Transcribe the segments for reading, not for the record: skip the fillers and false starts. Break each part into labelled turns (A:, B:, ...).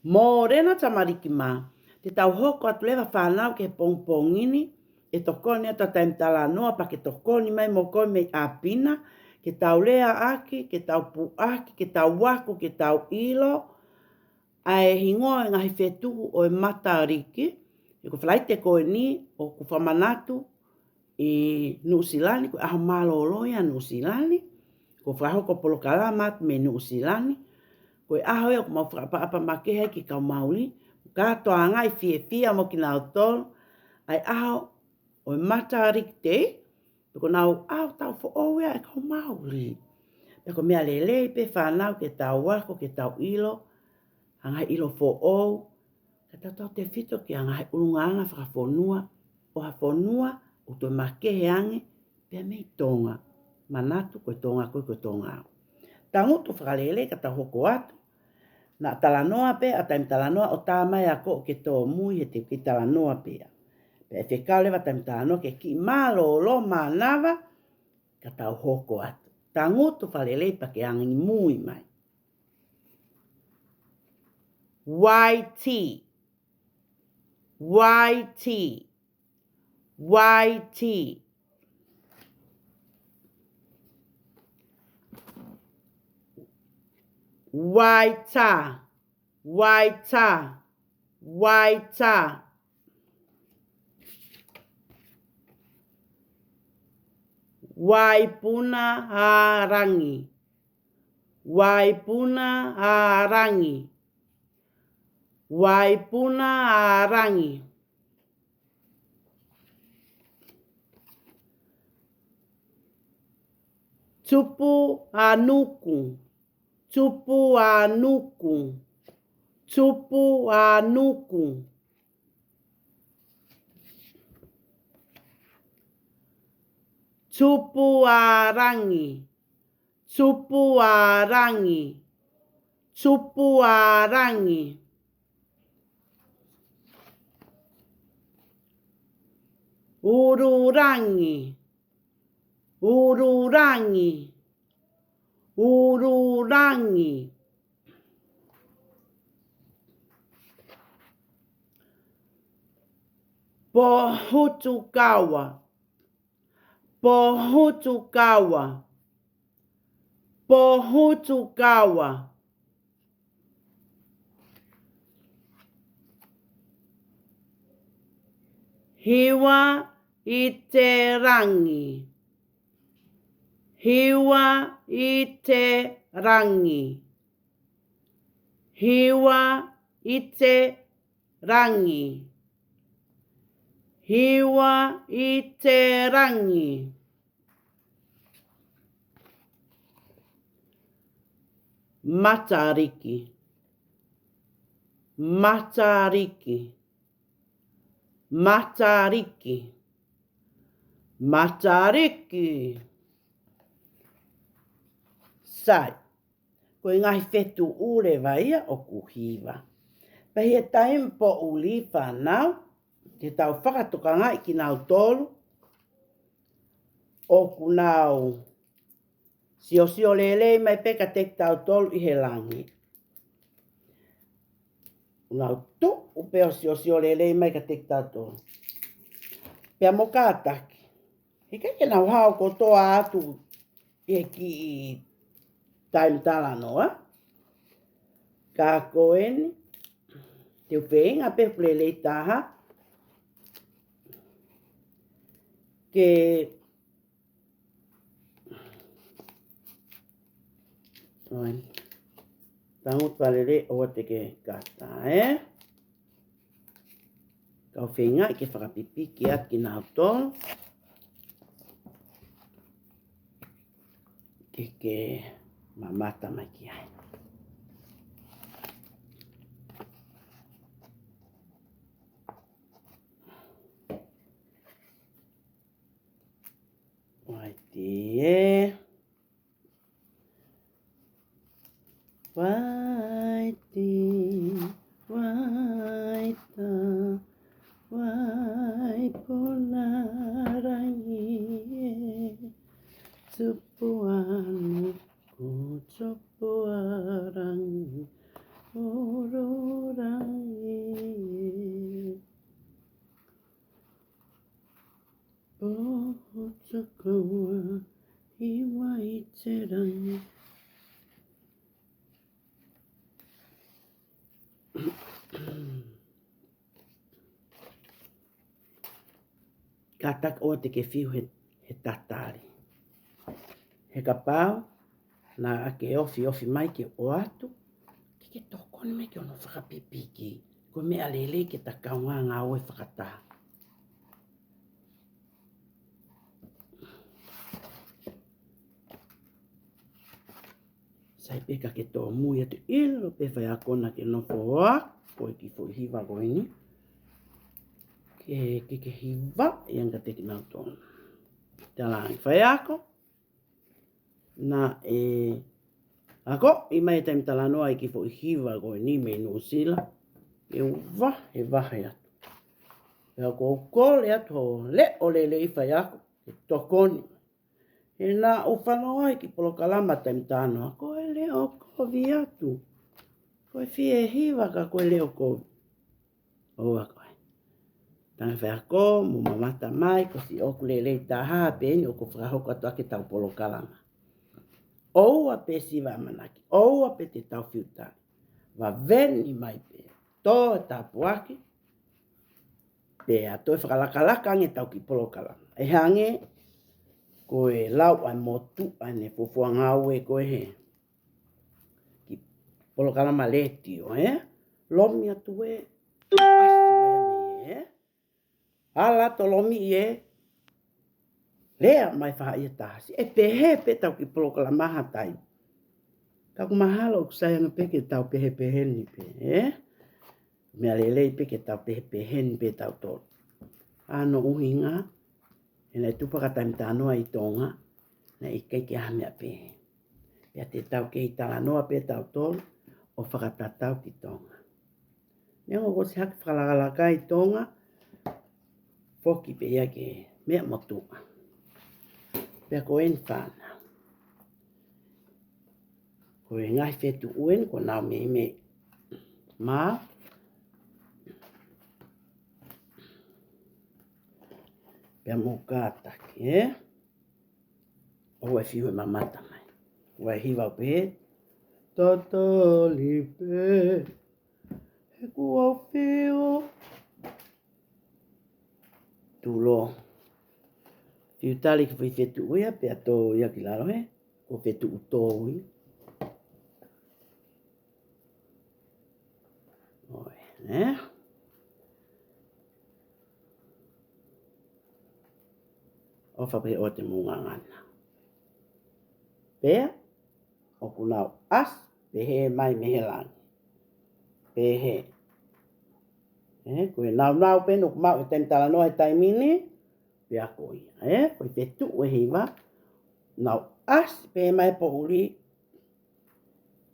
A: Mō rena tamariki mā, te tau hoko atu lewa whanau ke pongpongini, e tokoni ata taimtala noa pa ke tokoni mai mo koe mei apina, ke tau lea aki, ke tau puaki, ke tau waku, ke tau ilo, ai hingoa ngahi whetuhu o e matariki, e ko whalaite koe ni o ku whamanatu i Nuusilani, ko aho maloloia Nuusilani, ko whahoko polokala matu me Nuusilani, ko aho e o ku mau whakapa makehe ki kau mauli, katoa ngai fia mo ki nau tolu, ai aho o e matariki te, ko nau aho tau whaowea e kau mauli. Peko mea lele pe whanau ke tau wako, ke tau ilo, angai ilo fo'ou, ka tau te fito ki angai ulungaanga whakafonua, o ha fonua, o toi makehe ange, pia mei tonga, manatu koe tonga koe koe tonga au. Tangutu whakalele ka tau hoko atu, na talanoa pe, a taim talanoa o tā mai a ko ke tō mui he te ki talanoa pe. Pe e whekau lewa taim talanoa ke ki malo lo manawa, ka tau hoko atu. Tangutu whalelei pa ke angi mui mai. YT, YT, YT. Waita, waita, waita. Waipuna harangi, waipuna harangi, waipuna harangi. Tupu anuku, tupu anuku, tupu anuku. Tupu arangi, tupu arangi, tupu arangi. Ururangi, ururangi, ururangi. Pohutukawa, pohutukawa, pohutukawa. Hiwa ite rangi, hiwa ite rangi, hiwa ite rangi, hiwa ite rangi. Matariki, matariki, matariki, matariki. Sai, koe ngahi whetu ure vaia o kuhiwa. Pahi e taimpo uli whanau, te tau whakatoka ki nau tolu, o kunau sio lele mai peka tek tau tolu i he langi. Unau tu, upeo sio lele mai ka tek tau tolu. Pea mo kātaki. He keke nau hao ko toa atu e ki taim tala noa. Ka koeni, te upenga pe lele taha, ke tangut palele o te ke kata, Kau whenga i ke whakapipi ki at ki nau tolu. Ke mamata mai ki ai. Waiti waiti, waita, waipuna rangi, tupu anuku, tupu tātaka o te ke whiu he tatari. He ka pāu, nā ake ofi mai ke o atu, ke tokoni me ke ono whakapipiki, ko mea lele ke ta kaunga ngā oe whakatā. Sai peka ke tō mui atu ilo pe whai akona ke nofo oa, koe ki fo hiwa koini. Ke hiwa, ianga te ki nau tōna. Te alangi whai ako. Nā ako, i mai taim talanoa i ki fo hiwa koini me Nusila. E uwa, he wahe atu. E ako kole atu ho le o le i whai ako, ke tokoni. E nā uwhanoa i ki polokalama taim tānoa, koe leo kovi atu. Koe fie hiwa ka koe leo kovi. Oa koe. Tangi whai ako, mo mamata mai, ko si oku le taha pēni o ko whakahoko atu ake tau polokalama. Oua pe siwa manaki, oua pe te tau whiutari. Wa veni mai pe, tō tapu ake, pe a toi whakalakalaka ange tau ki polokalama. E hange, koe lau ai motu ane fufua ngau e koe he. Ki polokalama letio, Lomi atu e, asi mai ame, Ala to lomi e, lea mai wha ia tāsi. E pehe pe tau ki polokalama hatai. Kaku mahalo kusayanga peke tau pehe ni pe, Mea lelei peke tau pehe ni pe tau tō. Ano uhinga, e nei tupakatam tānoa i tōnga, na i keike hamea pehe. Pea te tau ke i talanoa pe tau tōlu, o whakatatau ki tōnga. Nengo ko si haki whakalakalaka i tōnga, foki pe ia ke mea motua. Pea ko en whana. Ko e ngai whetu uen, ko nau me mā. Pea mō kātaki, O e whiu e mamata mai. O e hiwa pe, Tatali pe, he kua whiu. Tūlo. Whiu tali ki whetu uia, pea tō ia ki laro he, ko whetu utō ui. Oe, O whape o te munga ngana. Pea, o kunau as, pehe mai mehe langi. Pehe. Koe nau penu kumau e taim talanoa e taimini, pea koi. Koe petu ue hiwa. Nau as, pehe mai po uri.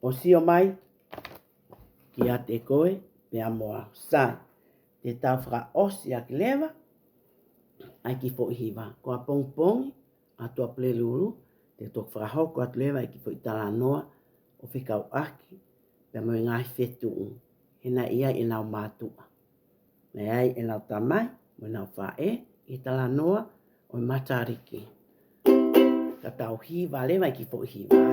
A: O sio mai, ki a te koe, pea moa sai. Te tau whaka osi a ki lewa, ai ki fo hiwa. Ko a pongpongi, a tua pleluru, te tok whakahoko atu lewa ai ki fo i talanoa, o whikau aki, pea mo i ngai whetu un. Hena ia i nau mātua. Nei ai e nau tamai, mo i nau whae, i talanoa, o i matariki. Ka tau hiwa lewa i ki fo hiwa,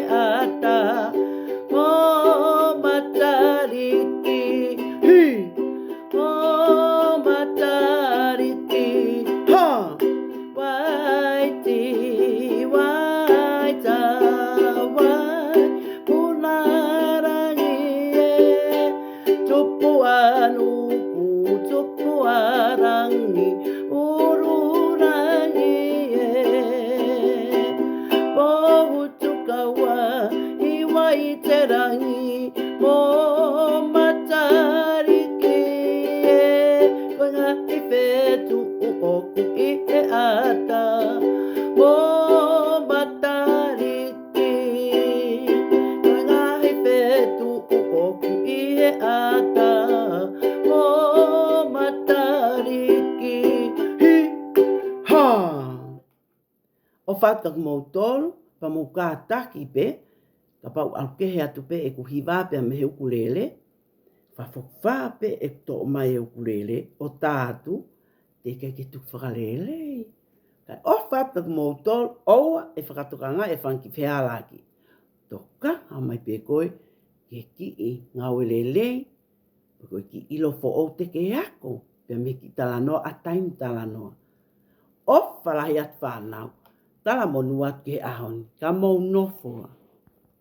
A: ata fata mo tolu pa mo ka taki pe ka pa al ke he atu pe e ku hiva pe me he ukulele fa fa pe e to mai ukulele o tatu te ke tu whakalele. Kai o fata mo tolu oa e whakatokanga e whanki whialaki. Toka a mai pe koe ke ki i ngā welelei koe ki ilo fo o te ke ako pe me ki talanoa a taim talanoa. O whalahi at whanau tala monu at ke ahon ka mau nofoa.